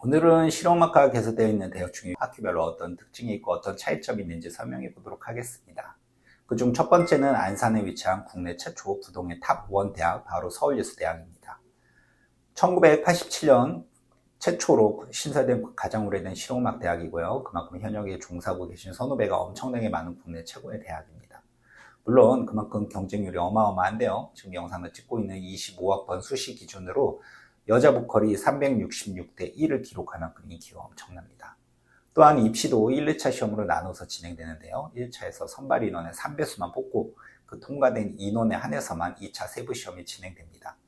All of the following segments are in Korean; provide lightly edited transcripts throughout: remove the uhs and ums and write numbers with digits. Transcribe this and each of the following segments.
오늘은 실용음악과가 개설되어 있는 대학 중에 학교별로 어떤 특징이 있고 어떤 차이점이 있는지 설명해 보도록 하겠습니다. 그중 첫 번째는 안산에 위치한 국내 최초 부동의 탑1 대학, 바로 서울예술대학입니다. 1987년 최초로 신설된 가장 오래된 실용음악 대학이고요. 그만큼 현역에 종사하고 계신 선후배가 엄청나게 많은 국내 최고의 대학입니다. 물론 그만큼 경쟁률이 어마어마한데요. 지금 영상을 찍고 있는 25학번 수시 기준으로 여자 보컬이 366대 1을 기록할 만큼 인기가 엄청납니다. 또한 입시도 1, 2차 시험으로 나눠서 진행되는데요. 1차에서 선발 인원의 3배수만 뽑고 그 통과된 인원에 한해서만 2차 세부 시험이 진행됩니다.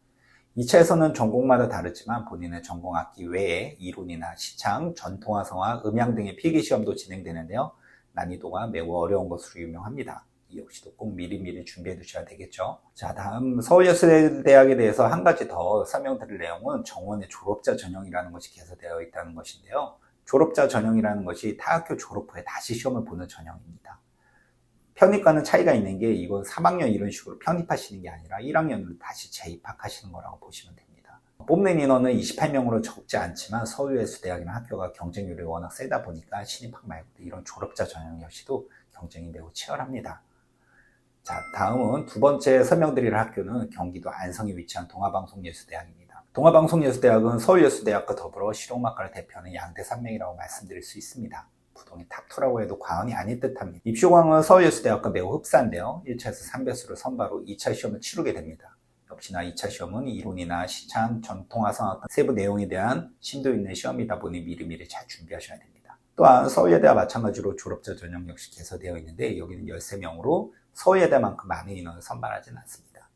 2차에서는 전공마다 다르지만 본인의 전공학기 외에 이론이나 시창, 전통화성화, 음향 등의 필기시험도 진행되는데요. 난이도가 매우 어려운 것으로 유명합니다. 이 역시도 꼭 미리미리 준비해 두셔야 되겠죠. 자, 다음 서울예술대학에 대해서 한 가지 더 설명드릴 내용은 정원의 졸업자 전형이라는 것이 개설되어 있다는 것인데요. 졸업자 전형이라는 것이 타 학교 졸업 후에 다시 시험을 보는 전형입니다. 편입과는 차이가 있는 게 이건 3학년 이런 식으로 편입하시는 게 아니라 1학년으로 다시 재입학하시는 거라고 보시면 됩니다. 뽑는 인원은 28명으로 적지 않지만 서울예술대학이나 학교가 경쟁률이 워낙 세다 보니까 신입학 말고도 이런 졸업자 전형 역시도 경쟁이 매우 치열합니다. 자, 다음은 두 번째 설명드릴 학교는 경기도 안성에 위치한 동아방송예술대학입니다. 동아방송예술대학은 서울예술대학과 더불어 실용음악과를 대표하는 양대 산맥이라고 말씀드릴 수 있습니다. 부동의 탑2라고 해도 과언이 아닐 듯합니다. 입시 호강은 서울예술대학과 매우 흡사한데요. 1차에서 3배수를 선발 후 2차 시험을 치르게 됩니다. 역시나 2차 시험은 이론이나 시창, 전통화성 같은 세부 내용에 대한 심도 있는 시험이다 보니 미리미리 잘 준비하셔야 됩니다. 또한 서울예대와 마찬가지로 졸업자 전형 역시 개설되어 있는데 여기는 13명으로 서울예대만큼 많은 인원을 선발하지는 않습니다.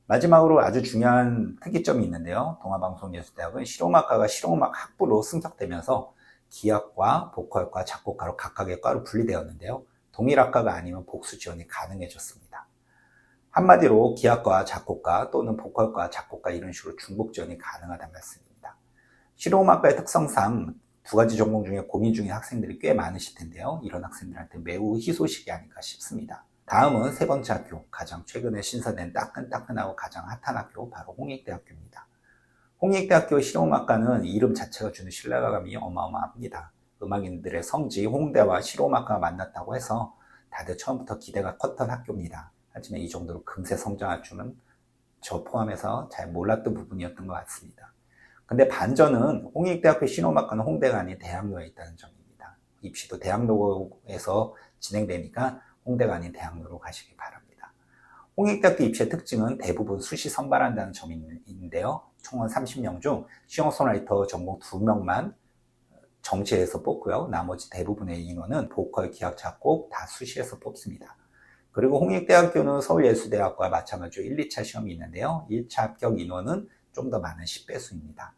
마지막으로 아주 중요한 특이점이 있는데요. 동아방송예술대학은 실용음악과가 실용음악 학부로 승격되면서 기악과 보컬과 작곡가로 각각의 과로 분리되었는데요. 동일 학과가 아니면 복수 지원이 가능해졌습니다. 한마디로 기악과 작곡가 또는 보컬과 작곡가 이런 식으로 중복 지원이 가능하다는 말씀입니다. 실용음악과의 특성상 두 가지 전공 중에 고민 중인 학생들이 꽤 많으실 텐데요. 이런 학생들한테 매우 희소식이 아닐까 싶습니다. 다음은 세 번째 학교, 가장 최근에 신설된 따끈따끈하고 가장 핫한 학교, 바로 홍익대학교입니다. 홍익대학교 실용음악과는 이름 자체가 주는 신뢰감이 어마어마합니다. 음악인들의 성지 홍대와 실용음악과가 만났다고 해서 다들 처음부터 기대가 컸던 학교입니다. 하지만 이 정도로 금세 성장할 줄은 저 포함해서 잘 몰랐던 부분이었던 것 같습니다. 근데 반전은 홍익대학교 실용음악과는 홍대가 아닌 대학로에 있다는 점입니다. 입시도 대학로에서 진행되니까 홍대가 아닌 대학로로 가시기 바랍니다. 홍익대학교 입시의 특징은 대부분 수시 선발한다는 점이 있는데요. 총은 30명 중 싱어송라이터 전공 2명만 정시에서 뽑고요. 나머지 대부분의 인원은 보컬, 기악, 작곡 다 수시에서 뽑습니다. 그리고 홍익대학교는 서울예술대학과 마찬가지로 1, 2차 시험이 있는데요. 1차 합격 인원은 좀 더 많은 10배수입니다.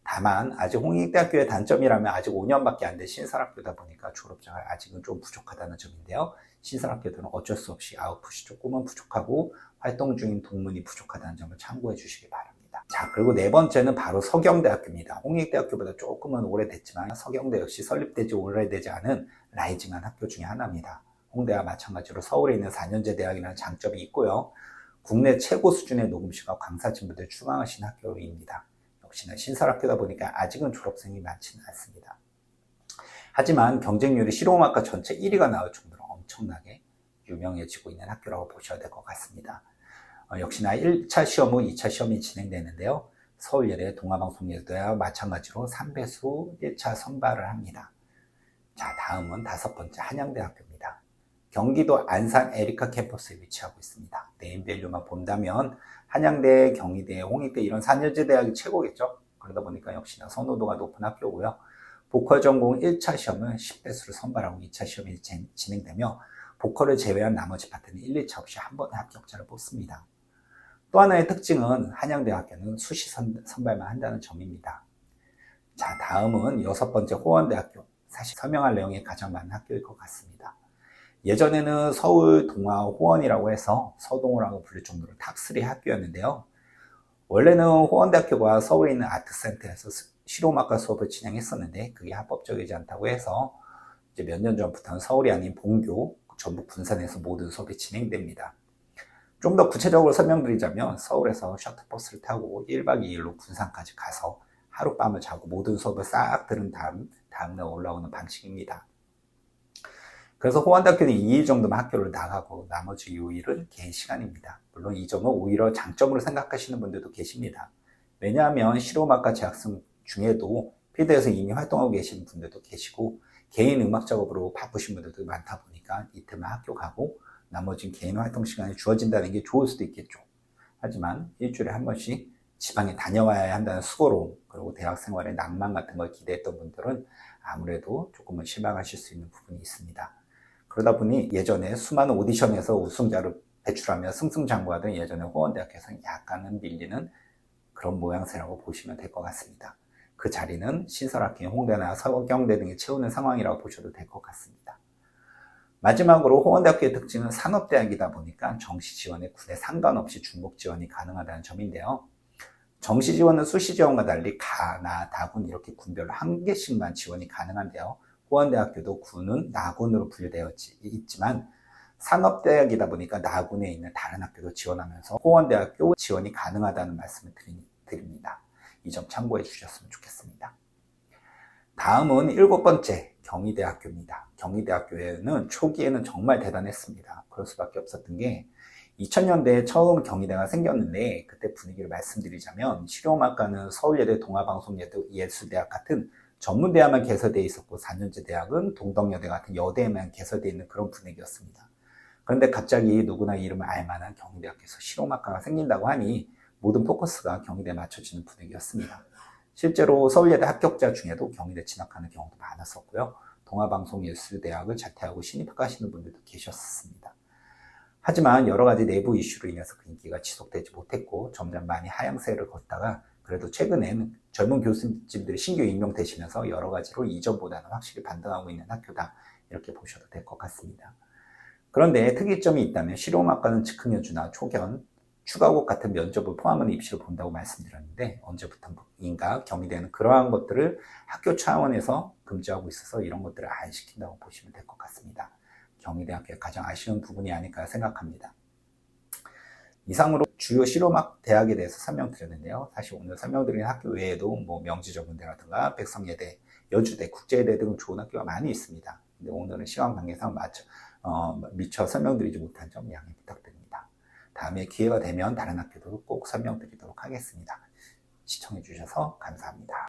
다만 아직 홍익대학교의 단점이라면 아직 5년밖에 안 된 신설학교다 보니까 졸업자가 아직은 좀 부족하다는 점인데요. 신설학교들은 어쩔 수 없이 아웃풋이 조금은 부족하고 활동 중인 동문이 부족하다는 점을 참고해 주시기 바랍니다. 자, 그리고 네 번째는 바로 서경대학교입니다. 홍익대학교보다 조금은 오래됐지만 서경대 역시 설립되지 오래되지 않은 라이징한 학교 중에 하나입니다. 홍대와 마찬가지로 서울에 있는 4년제 대학이라는 장점이 있고요. 국내 최고 수준의 녹음실과 강사진분들 출강하신 학교입니다. 역시나 신설학교다 보니까 아직은 졸업생이 많지는 않습니다. 하지만 경쟁률이 실용음악과 전체 1위가 나올 정도로 엄청나게 유명해지고 있는 학교라고 보셔야 될 것 같습니다. 역시나 1차 시험 후 2차 시험이 진행되는데요. 서울예대 동아방송예술대와 마찬가지로 3배수 1차 선발을 합니다. 자, 다음은 다섯 번째 한양대학교입니다. 경기도 안산 에리카 캠퍼스에 위치하고 있습니다. 네임밸류만 본다면 한양대, 경희대, 홍익대 이런 4년제 대학이 최고겠죠. 그러다 보니까 역시나 선호도가 높은 학교고요. 보컬 전공 1차 시험은 10배수를 선발하고 2차 시험이 진행되며 보컬을 제외한 나머지 파트는 1, 2차 없이 한 번에 합격자를 뽑습니다. 또 하나의 특징은 한양대학교는 수시 선발만 한다는 점입니다. 자, 다음은 여섯 번째 호원대학교. 사실 설명할 내용이 가장 많은 학교일 것 같습니다. 예전에는 서울 동아 호원이라고 해서 서동호라고 부를 정도로 탑3 학교였는데요. 원래는 호원대학교가 서울에 있는 아트센터에서 실용음악과 수업을 진행했었는데 그게 합법적이지 않다고 해서 이제 몇 년 전부터는 서울이 아닌 본교, 전북 분산에서 모든 수업이 진행됩니다. 좀 더 구체적으로 설명드리자면 서울에서 셔틀버스를 타고 1박 2일로 군산까지 가서 하룻밤을 자고 모든 수업을 싹 들은 다음날 올라오는 방식입니다. 그래서 호원대학교는 2일 정도만 학교를 나가고 나머지 6일은 개인 시간입니다. 물론 이 점은 오히려 장점으로 생각하시는 분들도 계십니다. 왜냐하면 실용음악과 재학생 중에도 필드에서 이미 활동하고 계시는 분들도 계시고 개인 음악 작업으로 바쁘신 분들도 많다 보니까 이틀만 학교 가고 나머지는 개인 활동 시간이 주어진다는 게 좋을 수도 있겠죠. 하지만 일주일에 한 번씩 지방에 다녀와야 한다는 수고로움, 그리고 대학 생활의 낭만 같은 걸 기대했던 분들은 아무래도 조금은 실망하실 수 있는 부분이 있습니다. 그러다 보니 예전에 수많은 오디션에서 우승자를 배출하며 승승장구하던 예전에 호원대학교에서 약간은 밀리는 그런 모양새라고 보시면 될 것 같습니다. 그 자리는 신설학교 홍대나 서경대 등이 채우는 상황이라고 보셔도 될 것 같습니다. 마지막으로 호원대학교의 특징은 산업대학이다 보니까 정시 지원에 군에 상관없이 중복 지원이 가능하다는 점인데요. 정시 지원은 수시 지원과 달리 가, 나, 다군 이렇게 군별로 한 개씩만 지원이 가능한데요. 호원대학교도 군은 나군으로 분류되어 있지만 산업대학이다 보니까 나군에 있는 다른 학교도 지원하면서 호원대학교 지원이 가능하다는 말씀을 드립니다. 이 점 참고해 주셨으면 좋겠습니다. 다음은 7번째 경희대학교입니다. 경희대학교에는 초기에는 정말 대단했습니다. 그럴 수밖에 없었던 게 2000년대에 처음 경희대가 생겼는데 그때 분위기를 말씀드리자면 실용음악과는 서울예대 동아방송예술대학 같은 전문대학만 개설되어 있었고 4년제 대학은 동덕여대 같은 여대에만 개설되어 있는 그런 분위기였습니다. 그런데 갑자기 누구나 이름을 알만한 경희대학교에서 실용음악과가 생긴다고 하니 모든 포커스가 경희대에 맞춰지는 분위기였습니다. 실제로 서울예대 합격자 중에도 경희대 진학하는 경우도 많았었고요. 동아방송예술대학을 자퇴하고 신입학하시는 분들도 계셨습니다. 하지만 여러 가지 내부 이슈로 인해서 그 인기가 지속되지 못했고 점점 많이 하향세를 걷다가 그래도 최근에는 젊은 교수님들이 신규 임명되시면서 여러 가지로 이전보다는 확실히 반등하고 있는 학교다 이렇게 보셔도 될 것 같습니다. 그런데 특이점이 있다면 실용음악과는 즉흥연주나 초견, 추가곡 같은 면접을 포함한 입시를 본다고 말씀드렸는데 언제부터인가 경희대는 그러한 것들을 학교 차원에서 금지하고 있어서 이런 것들을 안 시킨다고 보시면 될 것 같습니다. 경희대학교의 가장 아쉬운 부분이 아닐까 생각합니다. 이상으로 주요 실용음악 대학에 대해서 설명드렸는데요. 사실 오늘 설명드린 학교 외에도 명지전문대라든가 백성예대, 여주대, 국제예대 등 좋은 학교가 많이 있습니다. 근데 오늘은 시간 관계상 미처 설명드리지 못한 점 양해 부탁드립니다. 다음에 기회가 되면 다른 학교도 꼭 설명드리도록 하겠습니다. 시청해 주셔서 감사합니다.